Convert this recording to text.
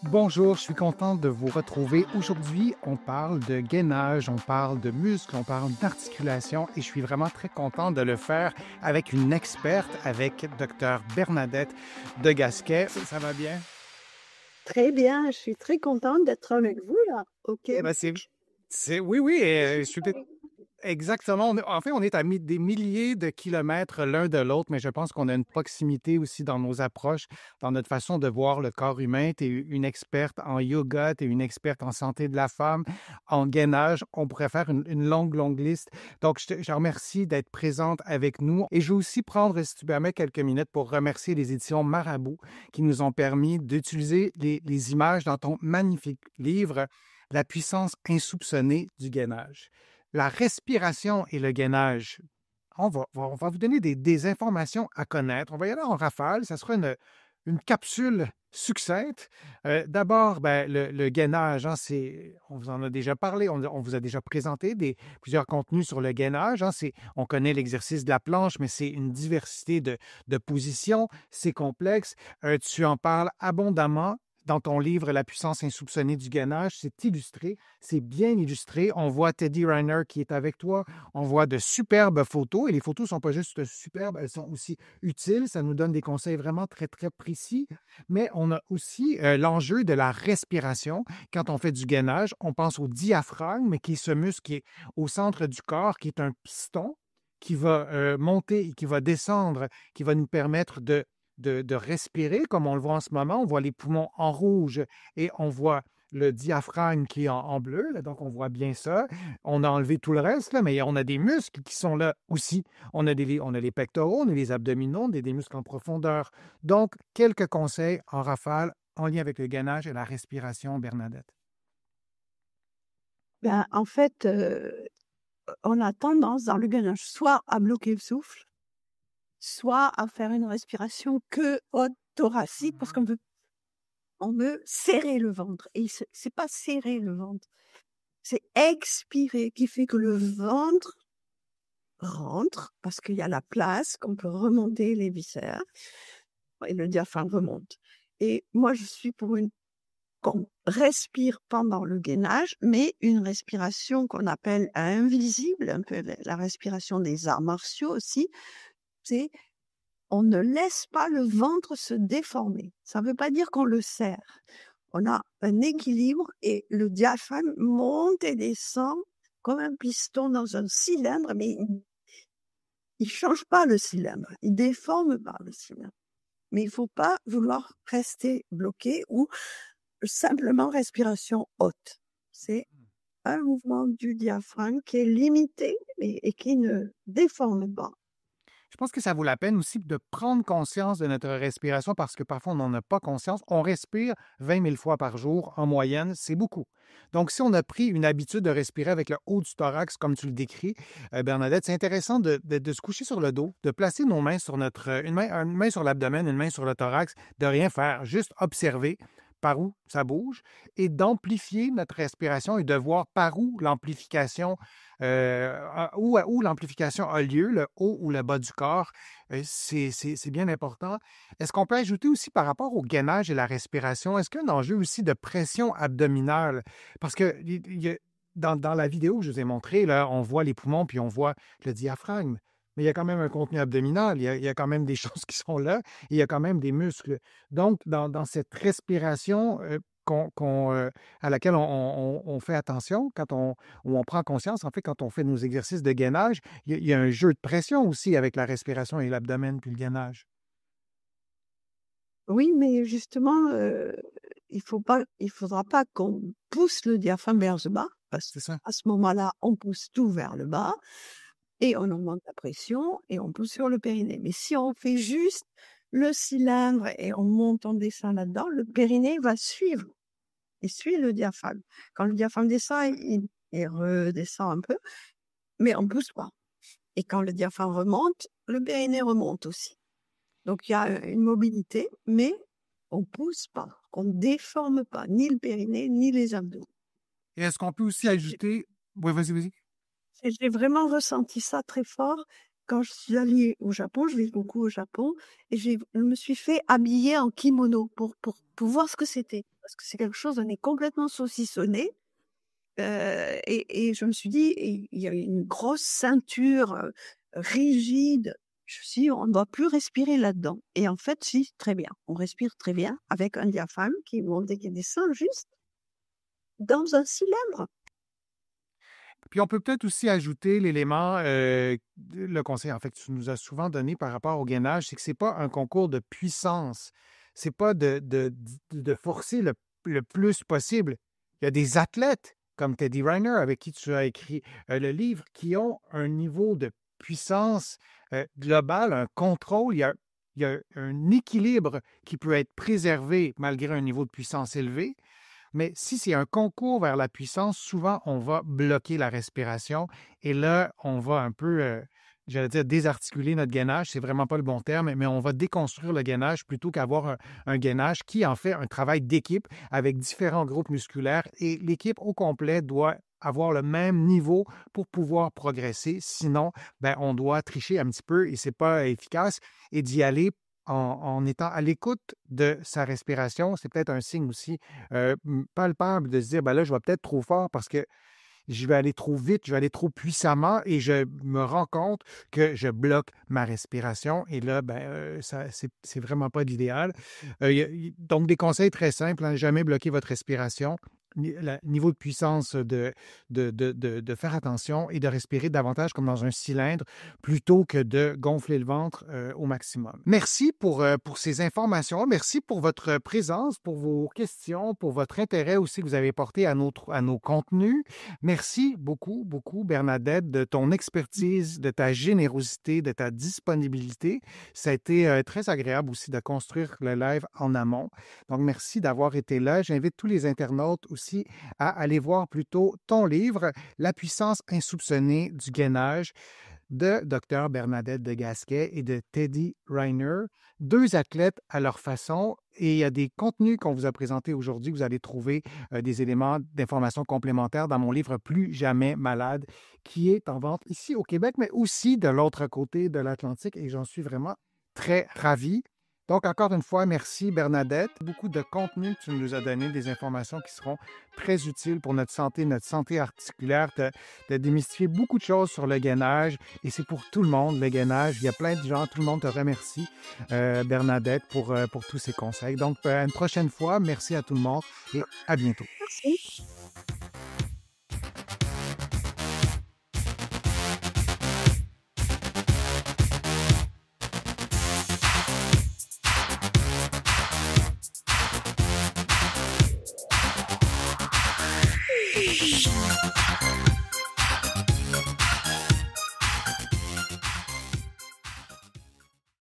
Bonjour, je suis content de vous retrouver. Aujourd'hui, on parle de gainage, on parle de muscles, on parle d'articulation et je suis vraiment très content de le faire avec une experte, avec Dr Bernadette de Gasquet. Ça va bien? Très bien, je suis très contente d'être avec vous là, au Eh ben, Québec. oui, oui, je suis exactement. En fait, on est à des milliers de kilomètres l'un de l'autre, mais je pense qu'on a une proximité aussi dans nos approches, dans notre façon de voir le corps humain. Tu es une experte en yoga, tu es une experte en santé de la femme, en gainage. On pourrait faire une longue, longue liste. Donc, je te remercie d'être présente avec nous. Et je vais aussi prendre, si tu permets, quelques minutes pour remercier les éditions Marabout qui nous ont permis d'utiliser les images dans ton magnifique livre, La puissance insoupçonnée du gainage. La respiration et le gainage. On va vous donner des informations à connaître. On va y aller en rafale. Ça sera une capsule succincte. D'abord, ben, le gainage, hein, on vous en a déjà parlé, on vous a déjà présenté plusieurs contenus sur le gainage. Hein, on connaît l'exercice de la planche, mais c'est une diversité de positions. C'est complexe. Tu en parles abondamment dans ton livre La puissance insoupçonnée du gainage. C'est illustré, c'est bien illustré. On voit Teddy Riner qui est avec toi. On voit de superbes photos et les photos ne sont pas juste superbes, elles sont aussi utiles. Ça nous donne des conseils vraiment très, très précis. Mais on a aussi l'enjeu de la respiration. Quand on fait du gainage, on pense au diaphragme, qui est ce muscle qui est au centre du corps, qui est un piston qui va monter et qui va descendre, qui va nous permettre de respirer, comme on le voit en ce moment. On voit les poumons en rouge et on voit le diaphragme qui est en bleu, là, donc on voit bien ça. On a enlevé tout le reste, là, mais on a des muscles qui sont là aussi. On a les pectoraux, on a les abdominaux, on a des muscles en profondeur. Donc, quelques conseils en rafale en lien avec le gainage et la respiration, Bernadette. Ben, en fait, on a tendance dans le gainage soit à bloquer le souffle, soit à faire une respiration que haute thoracique parce qu'on veut serrer le ventre et c'est pas serrer le ventre, c'est expirer qui fait que le ventre rentre parce qu'il y a la place, qu'on peut remonter les viscères et le diaphragme remonte et moi je suis pour qu'on respire pendant le gainage, mais une respiration qu'on appelle invisible, un peu la respiration des arts martiaux aussi, c'est on ne laisse pas le ventre se déformer. Ça ne veut pas dire qu'on le serre. On a un équilibre et le diaphragme monte et descend comme un piston dans un cylindre, mais il change pas le cylindre, il déforme pas le cylindre. Mais il faut pas vouloir rester bloqué ou simplement respiration haute. C'est un mouvement du diaphragme qui est limité et qui ne déforme pas. Je pense que ça vaut la peine aussi de prendre conscience de notre respiration parce que parfois on n'en a pas conscience. On respire 20 000 fois par jour en moyenne, c'est beaucoup. Donc, si on a pris une habitude de respirer avec le haut du thorax, comme tu le décris, Bernadette, c'est intéressant de se coucher sur le dos, de placer nos mains sur une main sur l'abdomen, une main sur le thorax, de rien faire, juste observer par où ça bouge et d'amplifier notre respiration et de voir par où l'amplification où l'amplification a lieu, le haut ou le bas du corps, c'est bien important. Est-ce qu'on peut ajouter aussi par rapport au gainage et la respiration, est-ce qu'il y a un enjeu aussi de pression abdominale? Parce que dans la vidéo que je vous ai montrée, là, on voit les poumons puis on voit le diaphragme. Mais il y a quand même un contenu abdominal, il y a quand même des choses qui sont là, et il y a quand même des muscles. Donc, dans cette respiration à laquelle on fait attention, où on prend conscience, en fait, quand on fait nos exercices de gainage, il y a un jeu de pression aussi avec la respiration et l'abdomen puis le gainage. Oui, mais justement, il faudra pas qu'on pousse le diaphragme vers le bas, parce C'est ça. qu'à ce moment-là, on pousse tout vers le bas et on augmente la pression et on pousse sur le périnée. Mais si on fait juste le cylindre et on monte, on descend là-dedans, le périnée va suivre. Il suit le diaphragme. Quand le diaphragme descend, il redescend un peu, mais on pousse pas. Et quand le diaphragme remonte, le périnée remonte aussi. Donc il y a une mobilité, mais on pousse pas, on ne déforme pas ni le périnée ni les abdos. Et est-ce qu'on peut aussi J'ai ajouter... Oui, vas-y, vas-y. j'ai vraiment ressenti ça très fort quand je suis allée au Japon. Je vis beaucoup au Japon et je me suis fait habiller en kimono pour voir ce que c'était. parce que c'est quelque chose, on est complètement saucissonné. Et je me suis dit, il y a une grosse ceinture rigide. Je me suis dit, on ne doit plus respirer là-dedans. Et en fait, si, très bien. On respire très bien avec un diaphragme qui monte et qui descend juste dans un cylindre. Puis on peut peut-être aussi ajouter l'élément, le conseil en fait que tu nous as souvent donné par rapport au gainage, c'est que c'est pas un concours de puissance. C'est pas de forcer le plus possible. Il y a des athlètes comme Teddy Riner, avec qui tu as écrit le livre, qui ont un niveau de puissance globale, un contrôle. Il y a un équilibre qui peut être préservé malgré un niveau de puissance élevé. Mais si c'est un concours vers la puissance, souvent, on va bloquer la respiration et là, on va un peu, j'allais dire, désarticuler notre gainage. C'est vraiment pas le bon terme, mais on va déconstruire le gainage plutôt qu'avoir un gainage qui en fait un travail d'équipe avec différents groupes musculaires et l'équipe au complet doit avoir le même niveau pour pouvoir progresser. Sinon, ben, on doit tricher un petit peu et c'est pas efficace et d'y aller en étant à l'écoute de sa respiration, c'est peut-être un signe aussi palpable de se dire, ben là, je vais peut-être trop fort parce que je vais aller trop vite, je vais aller trop puissamment et je me rends compte que je bloque ma respiration. Et là, ben, c'est vraiment pas l'idéal. Donc, des conseils très simples, hein, jamais bloquer votre respiration. Le niveau de puissance de faire attention et de respirer davantage comme dans un cylindre plutôt que de gonfler le ventre au maximum. Merci pour ces informations. Merci pour votre présence, pour vos questions, pour votre intérêt aussi que vous avez porté à nos contenus. Merci beaucoup, beaucoup, Bernadette, de ton expertise, de ta générosité, de ta disponibilité. Ça a été très agréable aussi de construire le live en amont. Donc, merci d'avoir été là. J'invite tous les internautes aussi à aller voir plutôt ton livre, La puissance insoupçonnée du gainage, de Dr Bernadette de Gasquet et de Teddy Riner, deux athlètes à leur façon. Et il y a des contenus qu'on vous a présentés aujourd'hui. Vous allez trouver des éléments d'information complémentaires dans mon livre Plus jamais malade, qui est en vente ici au Québec, mais aussi de l'autre côté de l'Atlantique. Et j'en suis vraiment très ravi. Donc, encore une fois, merci Bernadette. Beaucoup de contenu que tu nous as donné, des informations qui seront très utiles pour notre santé articulaire. Tu as démystifié beaucoup de choses sur le gainage et c'est pour tout le monde, le gainage. Il y a plein de gens, tout le monde te remercie, Bernadette, pour tous ces conseils. Donc, une prochaine fois, merci à tout le monde et à bientôt. Merci.